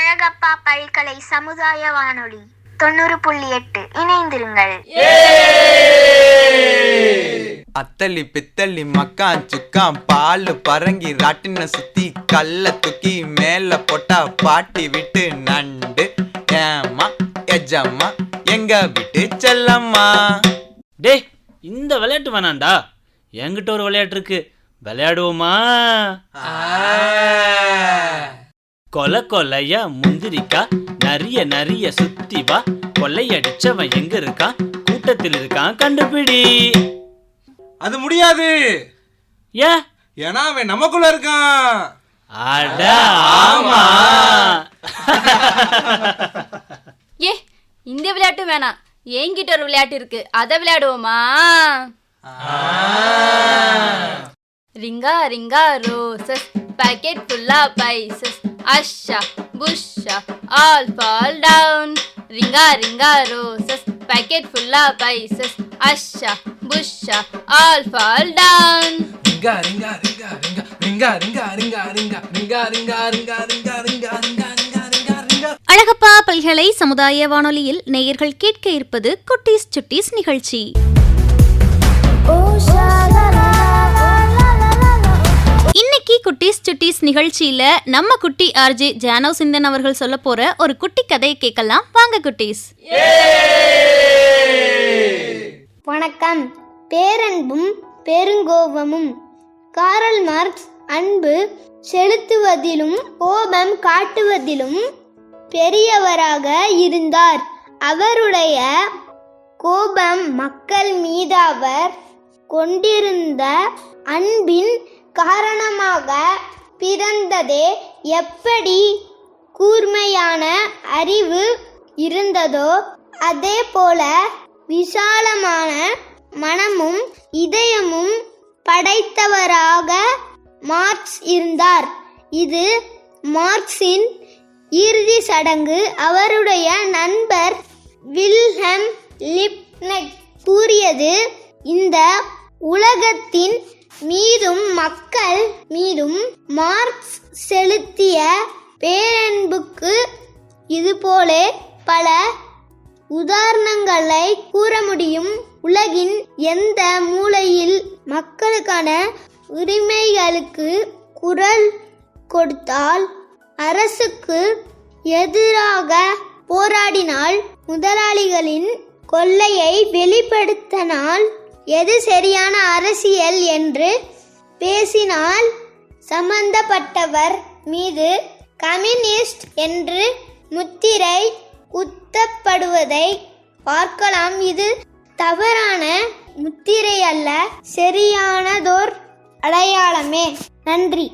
அழகப்பா பல்கலை சமுதாய வானொலி 90.8 இணைந்திருங்கள். அத்தலி பித்தலி மக்கான் சுக்கான் பாலு பரங்கி ராட்டின சுத்தி கல்ல தூக்கி மேல போட்டா பாட்டி விட்டு நண்டு ஏமா எஜம்மா எங்க விட்டு செல்லம்மா. டே, இந்த விளையாட்டு வேணாண்டா, என்கிட்ட ஒரு விளையாட்டு இருக்கு, விளையாடுவோமா? கொலை கொலையா முந்திரிக்கா நரிய நரிய சுத்தி வா, கொள்ளையடிச்சவன் எங்க இருக்கான், கூட்டத்தில் இருக்கான் கண்டுபிடி. அது முடியாது. ஏன்? ஏன்னா அவன் நமக்குள்ள இருக்கான். அட ஆமா. ஏ, இந்த விளையாட்டு வேணாம், என்கிட்ட ஒரு விளையாட்டு இருக்கு, அதை விளையாடுவோமா? Ring a ring a roses packet full of spices, asha busha all fall down. Ringa ringa roses, packet full of spices, asha busha all fall down. Ring a ring a ring a ring a ring a ring a ring a ring a ring a ring a ring a ring a ring a ring a ring a ring a ring a. Alagappa பல்கலை சமுதாய வானொலியில் நேயர்கள் கேட்க இருப்பது குட்டீஸ் சுட்டீஸ் நிகழ்ச்சி. இன்னைக்கு குட்டீஸ் சுட்டீஸ் நிகழ்ச்சியில நம்ம குட்டி ஆர்ஜே ஜானோ சிந்தன் அவர்கள் சொல்ல போற ஒரு குட்டி கதையை கேட்கலாம் வாங்க குட்டீஸ். வணக்கம். பேரன்பும் பெருங்கோபமும். காரல் மார்க்ஸ் அன்பு செலுத்துவதிலும் கோபம் காட்டுவதிலும் பெரியவராக இருந்தார். அவருடைய கோபம் மக்கள் மீது அவர் கொண்டிருந்த அன்பின் காரணமாக பிறந்ததே. எப்படி கூர்மையான அறிவு இருந்ததோ அதே போல விசாலமான மனமும் இதயமும் படைத்தவராக மார்க்ஸ் இருந்தார். இது மார்க்ஸின் இறுதி சடங்கு. அவருடைய நண்பர் வில்ஹெம் லிப்னெட் கூறியது, இந்த உலகத்தின் மீதும் மக்கள் மீதும் மார்க்ஸ் செலுத்திய பேரன்புக்கு இதுபோல பல உதாரணங்களை கூற முடியும். உலகின் எந்த மூலையில் மக்களுக்கான உரிமைகளுக்கு குரல் கொடுத்தால், அரசுக்கு எதிராக போராடினால், முதலாளிகளின் கொள்ளையை வெளிப்படுத்தினால், எது சரியான அரசியல் என்று பேசினால், சம்பந்தப்பட்டவர் மீது கம்யூனிஸ்ட் என்று முத்திரை குத்தப்படுவதை பார்க்கலாம். இது தவறான முத்திரை அல்ல, சரியானதோர் அடையாளமே. நன்றி.